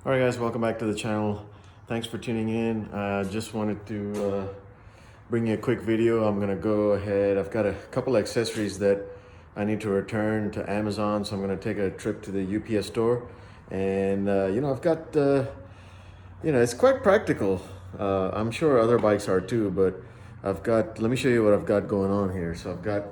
All right, guys, welcome back to the channel. Thanks for tuning in. Just wanted to bring you a quick video. I'm gonna go ahead. I've got a couple of accessories that I need to return to Amazon, so I'm gonna take a trip to the UPS store. And I've got it's quite practical. I'm sure other bikes are too, but let me show you what I've got going on here. So I've got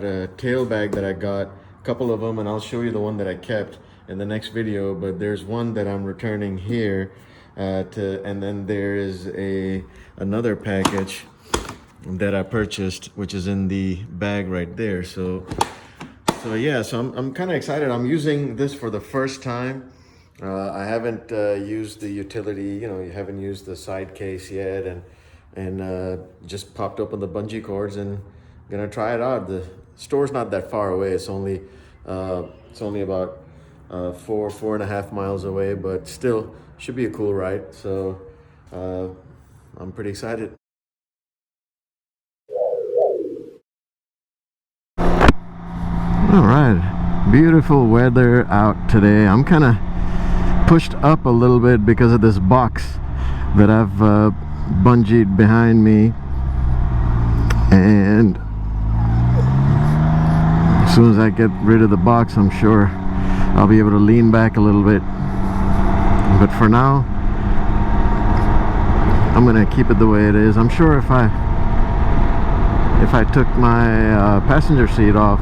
a tail bag that I got, a couple of them, and I'll show you the one that I kept in the next video. But there's one that I'm returning here, and then there is another package that I purchased, which is in the bag right there. So I'm kind of excited. I'm using this for the first time. I haven't used the utility, you haven't used the side case yet, and just popped open the bungee cords and gonna try it out. The store's not that far away. It's only about 4.5 miles away, but still should be a cool ride. So I'm pretty excited. All right, beautiful weather out today. I'm kind of pushed up a little bit because of this box that I've bungeed behind me, and as soon as I get rid of the box, I'm sure I'll be able to lean back a little bit. But for now, I'm gonna keep it the way it is. I'm sure if I took my passenger seat off,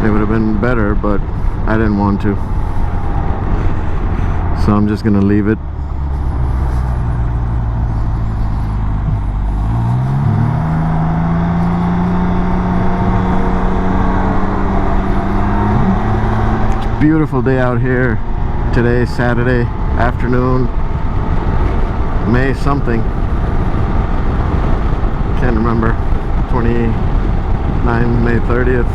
it would have been better, but I didn't want to, so I'm just gonna leave it. It's a beautiful day out here today, Saturday afternoon, May something, can't remember, 29, May 30th.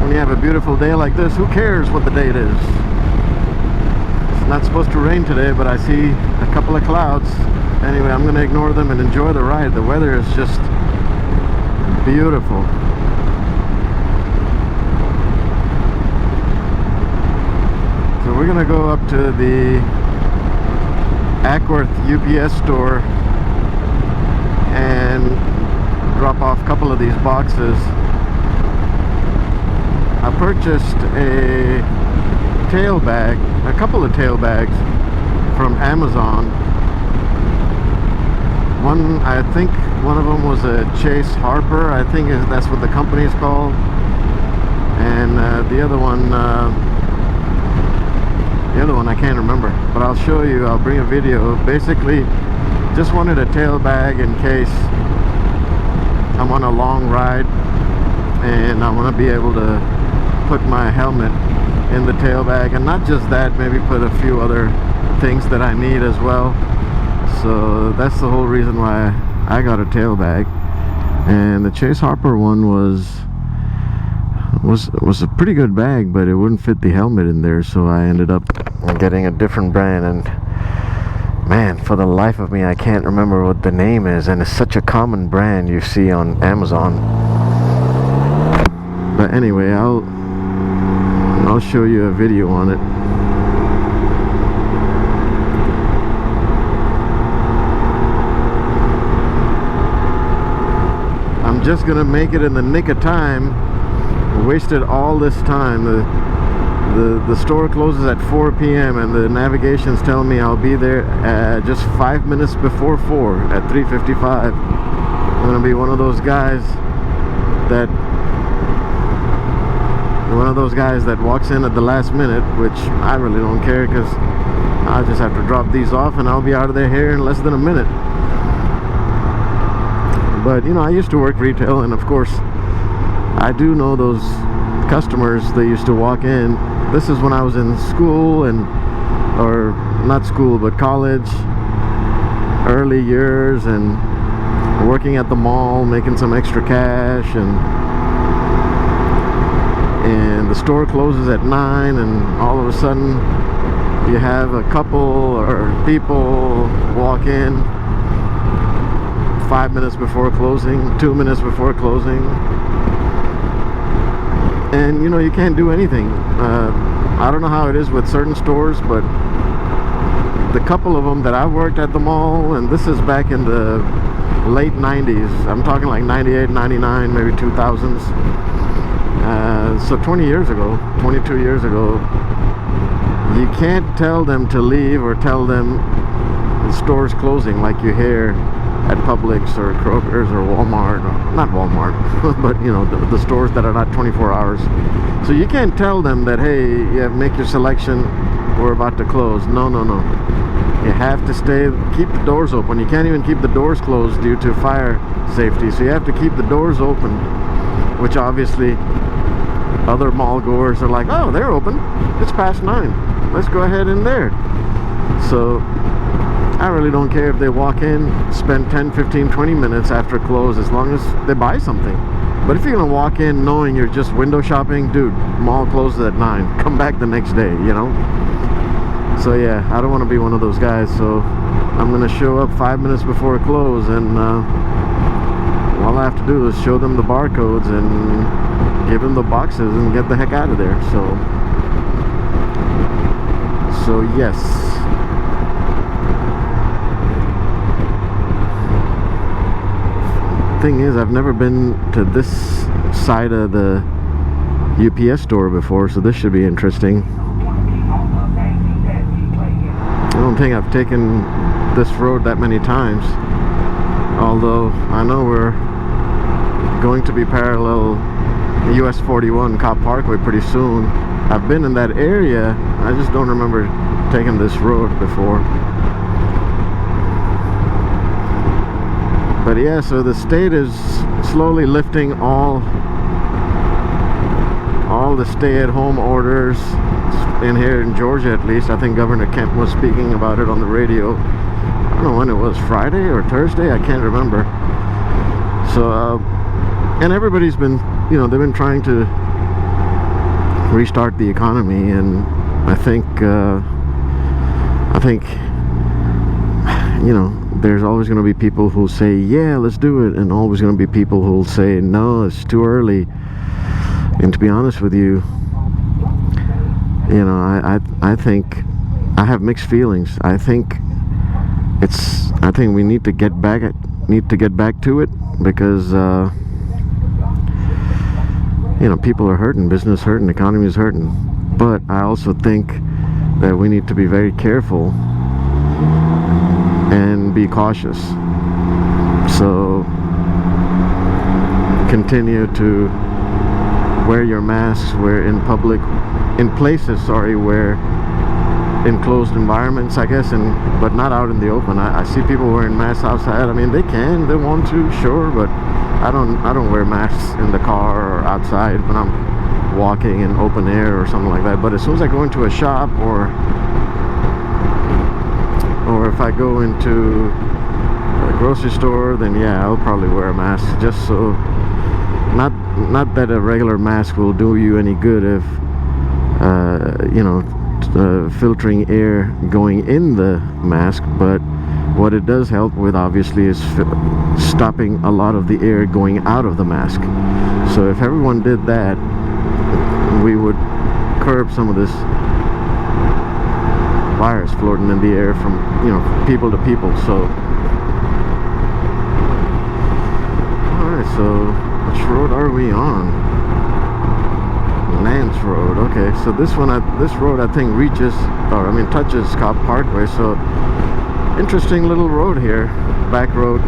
When you have a beautiful day like this, who cares what the date is? It's not supposed to rain today, but I see a couple of clouds. Anyway, I'm going to ignore them and enjoy the ride. The weather is just beautiful. So we're going to go up to the Ackworth UPS store and drop off a couple of these boxes. I purchased a tail bag, a couple of tail bags from Amazon. I think one of them was a Chase Harper, I think that's what the company is called. And the other one I can't remember, but I'll show you, I'll bring a video. Basically, just wanted a tail bag in case I'm on a long ride and I want to be able to put my helmet in the tail bag, and not just that, maybe put a few other things that I need as well. So that's the whole reason why I got a tail bag. And the Chase Harper one was a pretty good bag, but it wouldn't fit the helmet in there, so I ended up getting a different brand. And man, for the life of me, I can't remember what the name is, and it's such a common brand you see on Amazon. But anyway, I'll show you a video on it. I'm just gonna make it in the nick of time. I wasted all this time. The store closes at 4 p.m. and the navigation's telling me I'll be there just 5 minutes before 4 at 3:55. I'm gonna be one of those guys that walks in at the last minute, which I really don't care, because I just have to drop these off and I'll be out of there here in less than a minute. But I used to work retail, and of course I do know those customers that used to walk in. This is when I was in school, or not school, but college, early years, and working at the mall, making some extra cash, and the store closes at 9, and all of a sudden you have a couple or people walk in 5 minutes before closing, 2 minutes before closing, and you know, you can't do anything. I don't know how it is with certain stores, but the couple of them that I worked at the mall, and this is back in the late 90s, I'm talking like 98, 99, maybe 2000s, so 20 years ago, 22 years ago, you can't tell them to leave or tell them the store's closing like you hear at Publix or Kroger's or Walmart, or, not Walmart, but you know, the stores that are not 24 hours. So you can't tell them that, hey, yeah, make your selection, we're about to close. No, no, no. You have to keep the doors open. You can't even keep the doors closed due to fire safety. So you have to keep the doors open, which obviously other mall goers are like, oh, they're open. It's past 9. Let's go ahead in there. So I really don't care if they walk in, spend 10, 15, 20 minutes after close, as long as they buy something. But if you're gonna walk in knowing you're just window shopping, dude, mall closes at 9. Come back the next day, you know? So yeah, I don't want to be one of those guys. So I'm gonna show up 5 minutes before close, and all I have to do is show them the barcodes and give them the boxes and get the heck out of there. So yes. Thing is, I've never been to this side of the UPS store before, so this should be interesting. I don't think I've taken this road that many times, although I know we're going to be parallel US 41 Cobb Parkway pretty soon. I've been in that area, I just don't remember taking this road before. But yeah, so the state is slowly lifting all the stay-at-home orders in here in Georgia, at least. I think Governor Kemp was speaking about it on the radio. I don't know when it was, Friday or Thursday, I can't remember. So and everybody's been, you know, they've been trying to restart the economy, and I think you know, there's always going to be people who'll say, yeah, let's do it, and always going to be people who'll say, no, it's too early. And to be honest with you, you know, I think I have mixed feelings. I think we need to get back to it, because you know, people are hurting, business hurting, economy is hurting. But I also think that we need to be very careful and be cautious. So continue to wear your masks where in public, in places, sorry, where in closed environments, I guess, but not out in the open. I see people wearing masks outside. I mean, they want to, sure, but I don't wear masks in the car or outside when I'm walking in open air or something like that. But as soon as I go into a shop, or if I go into a grocery store, then yeah, I'll probably wear a mask, just so, not that a regular mask will do you any good if you know, filtering air going in the mask, but what it does help with, obviously, is stopping a lot of the air going out of the mask. So if everyone did that, we would curb some of this virus floating in the air from, you know, people to people. So alright, so which road are we on? Nance Road. Okay, so this road I think touches Cobb Parkway. So interesting little road here, back road.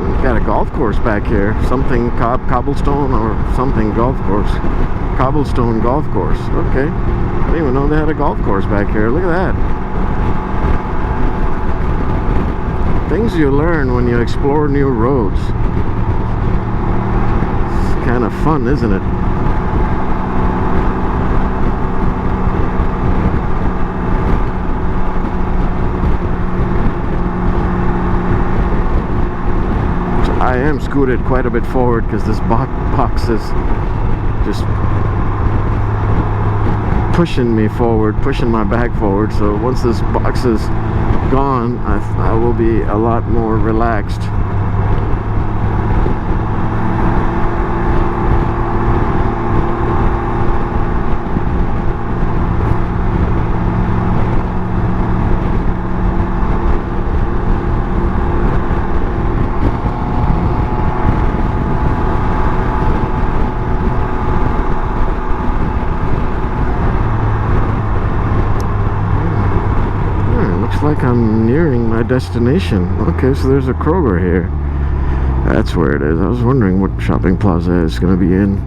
We've got a golf course back here, something cobblestone or something golf course, cobblestone golf course. Okay, I didn't even know they had a golf course back here. Look at that. Things you learn when you explore new roads. It's kind of fun, isn't it? I am scooted quite a bit forward because this box is just pushing me forward, pushing my back forward. So once this box is gone, I will be a lot more relaxed. Like I'm nearing my destination. Okay, so there's a Kroger here. That's where it is. I was wondering what shopping plaza it's going to be in.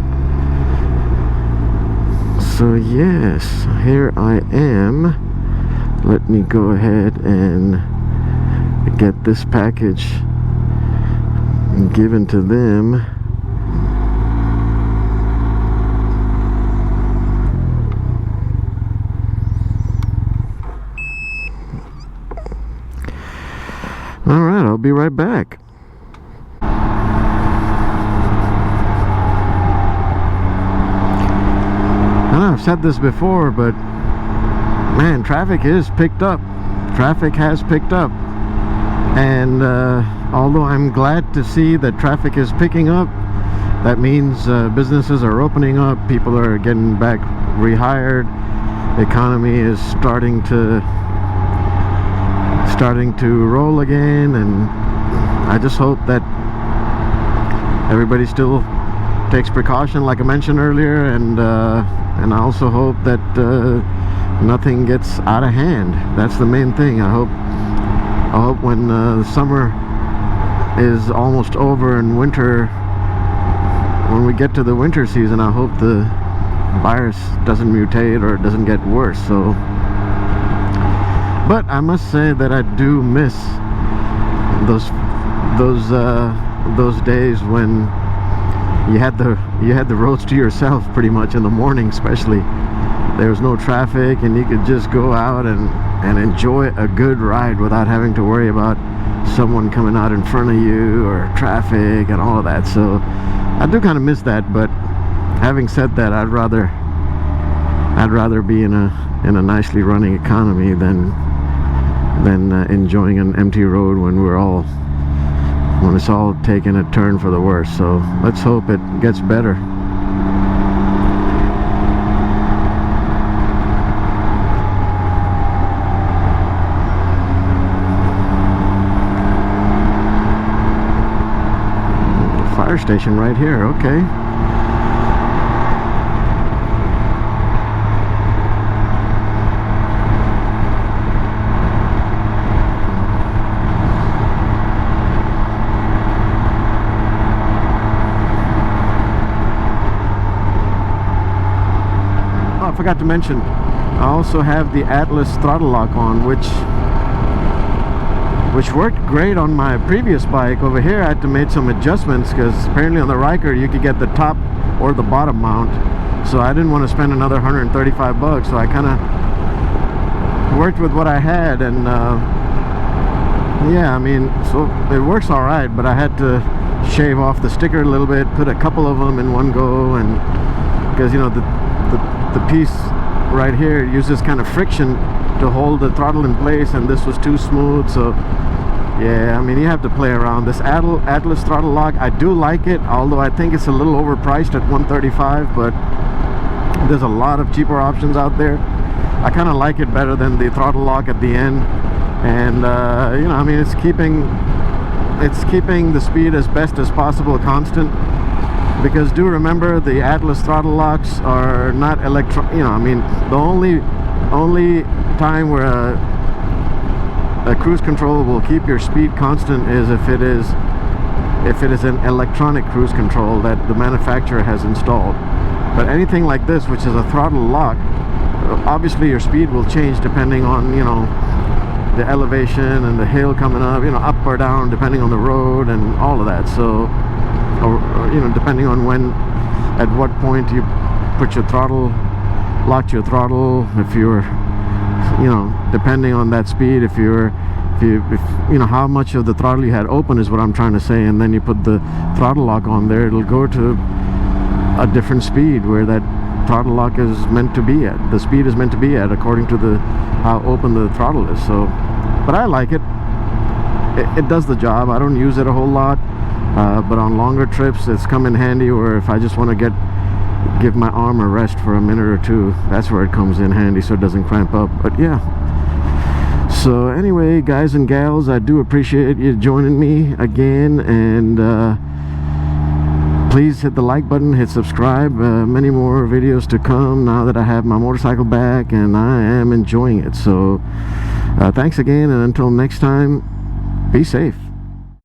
So yes, here I am. Let me go ahead and get this package given to them. Alright, I'll be right back. I know I've said this before, but man, traffic is picked up. Traffic has picked up. And although I'm glad to see that traffic is picking up, that means businesses are opening up, people are getting back rehired, the economy is starting to roll again, and I just hope that everybody still takes precaution like I mentioned earlier, and I also hope that nothing gets out of hand. That's the main thing. I hope when summer is almost over and winter, when we get to the winter season, I hope the virus doesn't mutate or doesn't get worse. So but I must say that I do miss those days when you had the roads to yourself pretty much in the morning, especially. There was no traffic and you could just go out and enjoy a good ride without having to worry about someone coming out in front of you or traffic and all of that. So I do kind of miss that, but having said that, I'd rather be in a nicely running economy than enjoying an empty road when it's all taking a turn for the worse. So let's hope it gets better. Fire station right here. Okay. I forgot to mention, I also have the Atlas throttle lock on, which worked great on my previous bike. Over here I had to make some adjustments because apparently on the Ryker you could get the top or the bottom mount, so I didn't want to spend another $135, so I kind of worked with what I had, and yeah, I mean, so it works all right, but I had to shave off the sticker a little bit, put a couple of them in one go, and because, you know, the piece right here uses kind of friction to hold the throttle in place, and this was too smooth. So yeah, I mean, you have to play around. This Atlas throttle lock, I do like it, although I think it's a little overpriced at $135, but there's a lot of cheaper options out there. I kind of like it better than the throttle lock at the end, and you know, I mean, it's keeping the speed as best as possible constant. Because do remember, the Atlas throttle locks are not you know, I mean, the only time where a cruise control will keep your speed constant is if it is an electronic cruise control that the manufacturer has installed. But anything like this, which is a throttle lock, obviously your speed will change depending on, you know, the elevation and the hill coming up, you know, up or down depending on the road and all of that. So, or you know, depending on at what point you put your throttle, locked your throttle, if you're, you know, depending on that speed, if you know how much of the throttle you had open is what I'm trying to say, and then you put the throttle lock on there, it'll go to a different speed where that throttle lock is meant to be at, the speed is meant to be at, according to the how open the throttle is. So, but I like it. It does the job. I don't use it a whole lot, but on longer trips it's come in handy, or if I just want to give my arm a rest for a minute or two, that's where it comes in handy, so it doesn't cramp up. But yeah, so anyway, guys and gals, I do appreciate you joining me again, and please hit the like button, hit subscribe. Many more videos to come now that I have my motorcycle back and I am enjoying it. So thanks again, and until next time, be safe.